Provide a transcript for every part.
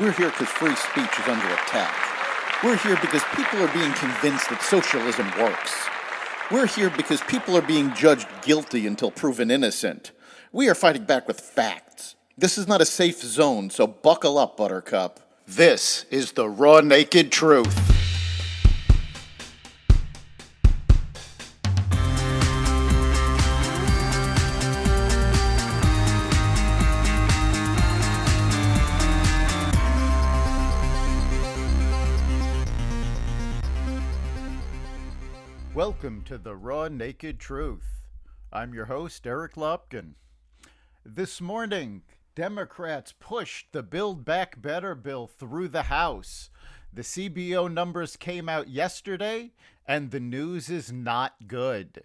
We're here because free speech is under attack. We're here because people are being convinced that socialism works. We're here because people are being judged guilty until proven innocent. We are fighting back with facts. This is not a safe zone, so buckle up, Buttercup. This is the raw, naked truth. Welcome to the Raw Naked Truth. I'm your host, Eric Lopkin. This morning, Democrats pushed the Build Back Better bill through the House. The CBO numbers came out yesterday, and the news is not good.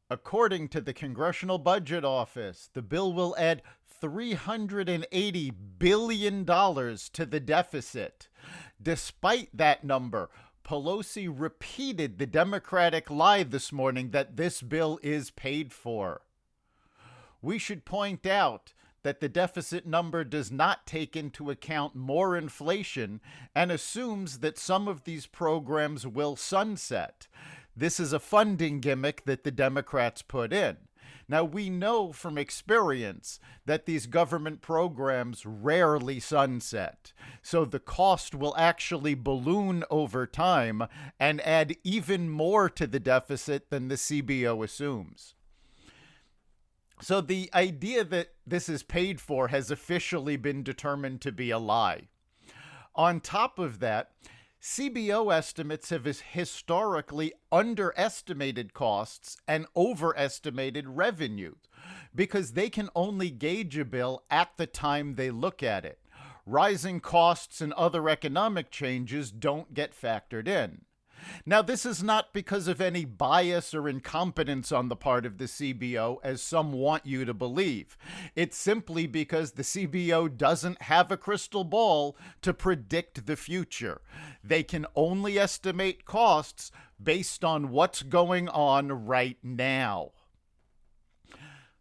According to the Congressional Budget Office, the bill will add $380 billion to the deficit. Despite that number, Pelosi repeated the Democratic lie this morning that this bill is paid for. We should point out that the deficit number does not take into account more inflation and assumes that some of these programs will sunset. This is a funding gimmick that the Democrats put in. Now, we know from experience that these government programs rarely sunset, so the cost will actually balloon over time and add even more to the deficit than the CBO assumes. So the idea that this is paid for has officially been determined to be a lie. On top of that, CBO estimates have historically underestimated costs and overestimated revenue because they can only gauge a bill at the time they look at it. Rising costs and other economic changes don't get factored in. Now, this is not because of any bias or incompetence on the part of the CBO, as some want you to believe. It's simply because the CBO doesn't have a crystal ball to predict the future. They can only estimate costs based on what's going on right now.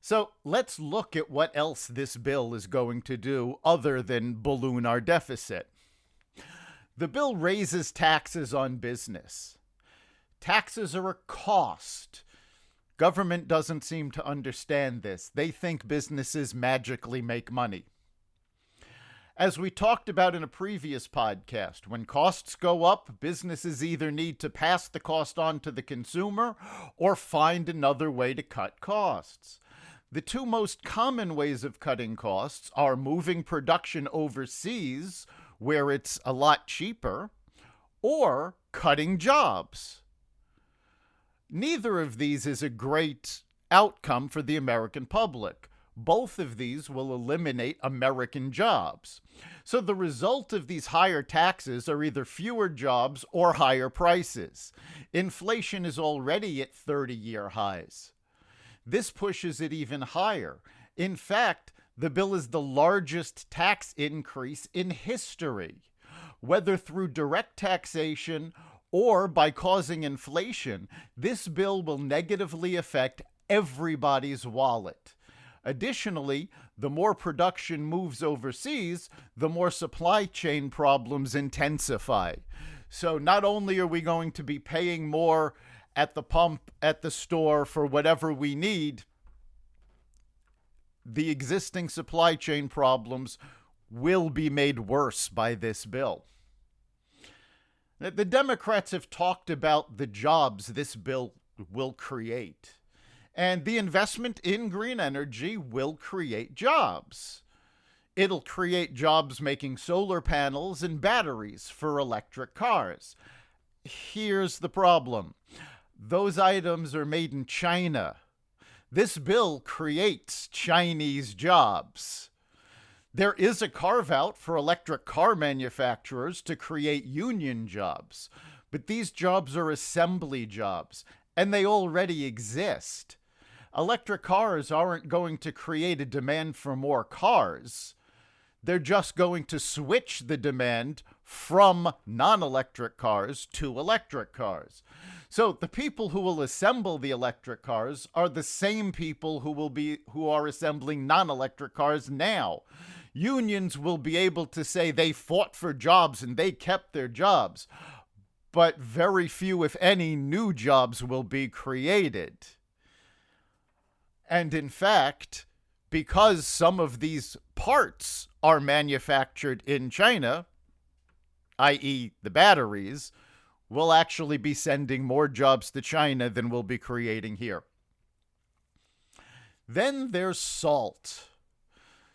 So let's look at what else this bill is going to do other than balloon our deficit. The bill raises taxes on business. Taxes are a cost. Government doesn't seem to understand this. They think businesses magically make money. As we talked about in a previous podcast, when costs go up, businesses either need to pass the cost on to the consumer or find another way to cut costs. The two most common ways of cutting costs are moving production overseas, where it's a lot cheaper, or cutting jobs. Neither of these is a great outcome for the American public. Both of these will eliminate American jobs. So the result of these higher taxes are either fewer jobs or higher prices. Inflation is already at 30-year highs. This pushes it even higher. In fact, the bill is the largest tax increase in history. Whether through direct taxation or by causing inflation, this bill will negatively affect everybody's wallet. Additionally, the more production moves overseas, the more supply chain problems intensify. So not only are we going to be paying more at the pump, at the store for whatever we need, the existing supply chain problems will be made worse by this bill. The Democrats have talked about the jobs this bill will create, and the investment in green energy will create jobs. It'll create jobs making solar panels and batteries for electric cars. Here's the problem. Those items are made in China. This bill creates Chinese jobs. There is a carve-out for electric car manufacturers to create union jobs, but these jobs are assembly jobs, and they already exist. Electric cars aren't going to create a demand for more cars. They're just going to switch the demand from non-electric cars to electric cars. So the people who will assemble the electric cars are the same people who are assembling non-electric cars now. Unions will be able to say they fought for jobs and they kept their jobs, but very few, if any, new jobs will be created. And in fact, because some of these parts are manufactured in China, i.e. the batteries, we'll actually be sending more jobs to China than we'll be creating here. Then there's salt.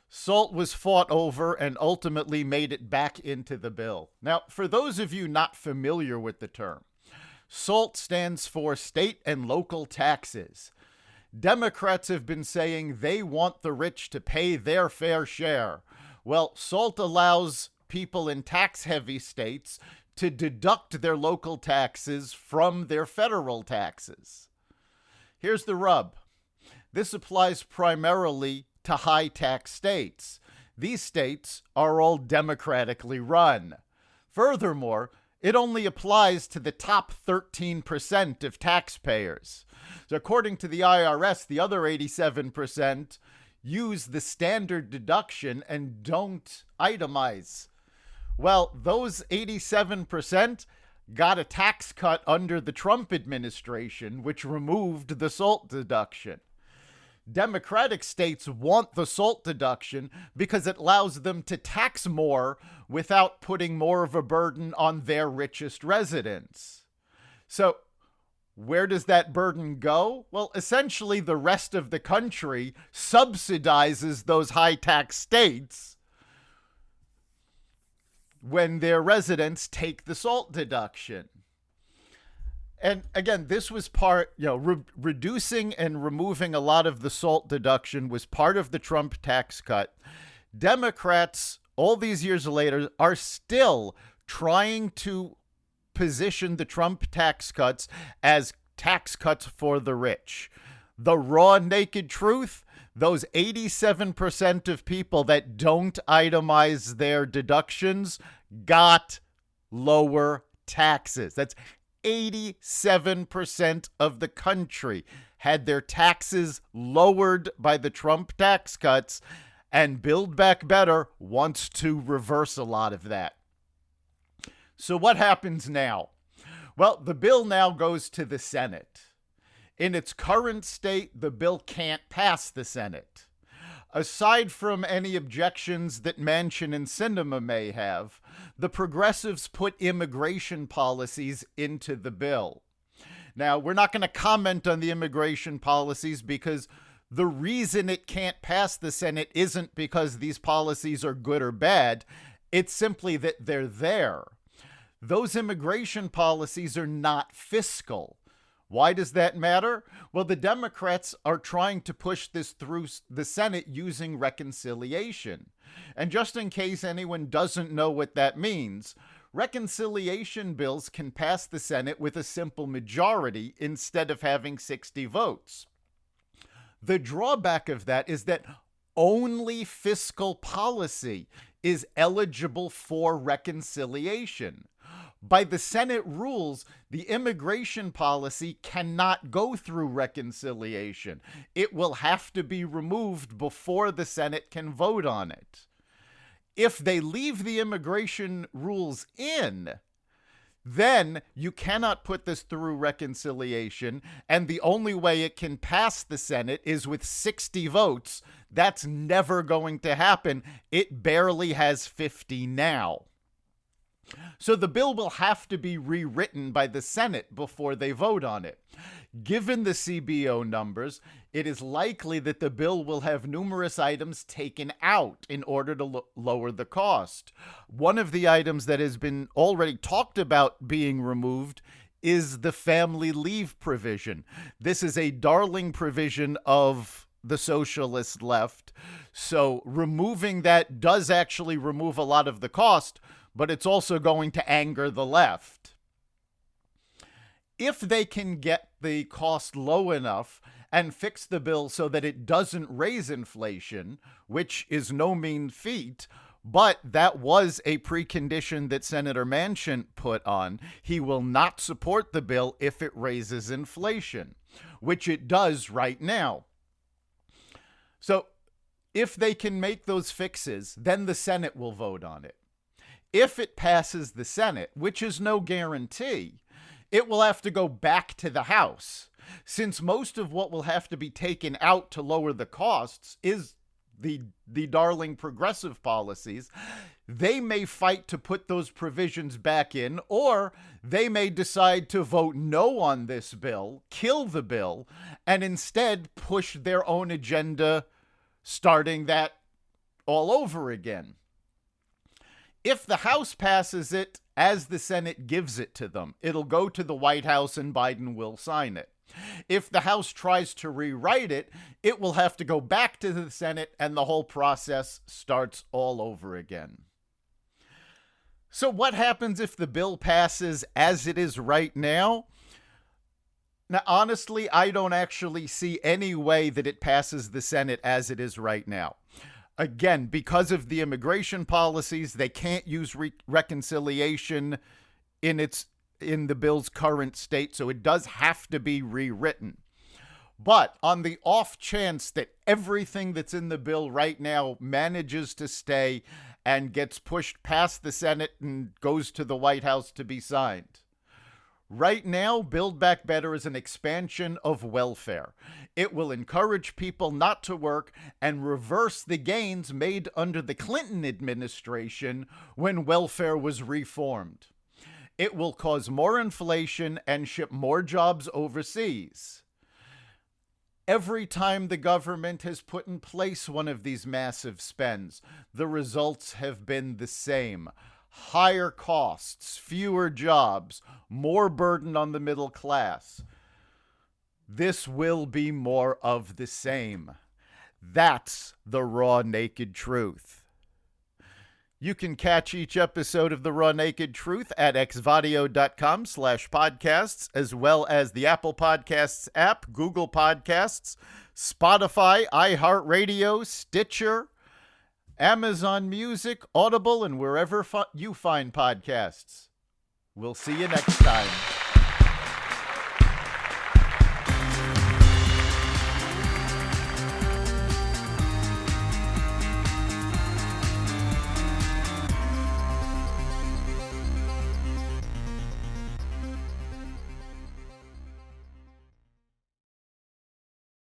Salt was fought over and ultimately made it back into the bill. Now, for those of you not familiar with the term, SALT stands for state and local taxes. Democrats have been saying they want the rich to pay their fair share. Well, SALT allows people in tax-heavy states to deduct their local taxes from their federal taxes. Here's the rub. This applies primarily to high-tax states. These states are all democratically run. Furthermore, it only applies to the top 13% of taxpayers. So according to the IRS, the other 87% use the standard deduction and don't itemize. Well, those 87% got a tax cut under the Trump administration, which removed the SALT deduction. Democratic states want the SALT deduction because it allows them to tax more without putting more of a burden on their richest residents. So where does that burden go? Well, essentially the rest of the country subsidizes those high tax states when their residents take the SALT deduction. And again, this was part, reducing and removing a lot of the SALT deduction was part of the Trump tax cut. Democrats, all these years later, are still trying to position the Trump tax cuts as tax cuts for the rich. The raw, naked truth, those 87% of people that don't itemize their deductions got lower taxes. That's 87% of the country had their taxes lowered by the Trump tax cuts, and Build Back Better wants to reverse a lot of that. So what happens now? Well, the bill now goes to the Senate. In its current state, the bill can't pass the Senate. Aside from any objections that Manchin and Sinema may have, the progressives put immigration policies into the bill. Now, we're not going to comment on the immigration policies because the reason it can't pass the Senate isn't because these policies are good or bad. It's simply that they're there. Those immigration policies are not fiscal. Why does that matter? Well, the Democrats are trying to push this through the Senate using reconciliation. And just in case anyone doesn't know what that means, reconciliation bills can pass the Senate with a simple majority instead of having 60 votes. The drawback of that is that only fiscal policy is eligible for reconciliation. By the Senate rules, the immigration policy cannot go through reconciliation. It will have to be removed before the Senate can vote on it. If they leave the immigration rules in, then you cannot put this through reconciliation, and the only way it can pass the Senate is with 60 votes. That's never going to happen. It barely has 50 now. So the bill will have to be rewritten by the Senate before they vote on it. Given the CBO numbers, it is likely that the bill will have numerous items taken out in order to lower the cost. One of the items that has been already talked about being removed is the family leave provision. This is a darling provision of the socialist left. So removing that does actually remove a lot of the cost, but it's also going to anger the left. If they can get the cost low enough and fix the bill so that it doesn't raise inflation, which is no mean feat, but that was a precondition that Senator Manchin put on, he will not support the bill if it raises inflation, which it does right now. So If they can make those fixes, then the Senate will vote on it. If it passes the Senate, which is no guarantee, it will have to go back to the House. Since most of what will have to be taken out to lower the costs is the darling progressive policies, they may fight to put those provisions back in, or they may decide to vote no on this bill, kill the bill, and instead push their own agenda, starting that all over again. If the House passes it as the Senate gives it to them, it'll go to the White House and Biden will sign it. If the House tries to rewrite it, it will have to go back to the Senate and the whole process starts all over again. So what happens if the bill passes as it is right now? Now, honestly, I don't actually see any way that it passes the Senate as it is right now. Again, because of the immigration policies, they can't use reconciliation in the bill's current state, so it does have to be rewritten. But on the off chance that everything that's in the bill right now manages to stay and gets pushed past the Senate and goes to the White House to be signed, right now, Build Back Better is an expansion of welfare. It will encourage people not to work and reverse the gains made under the Clinton administration when welfare was reformed. It will cause more inflation and ship more jobs overseas. Every time the government has put in place one of these massive spends, the results have been the same. Higher costs, fewer jobs, more burden on the middle class. This will be more of the same. That's the raw, naked truth. You can catch each episode of The Raw Naked Truth at xvadio.com/podcasts, as well as the Apple Podcasts app, Google Podcasts, Spotify, iHeartRadio, Stitcher, Amazon Music, Audible, and wherever you find podcasts. We'll see you next time.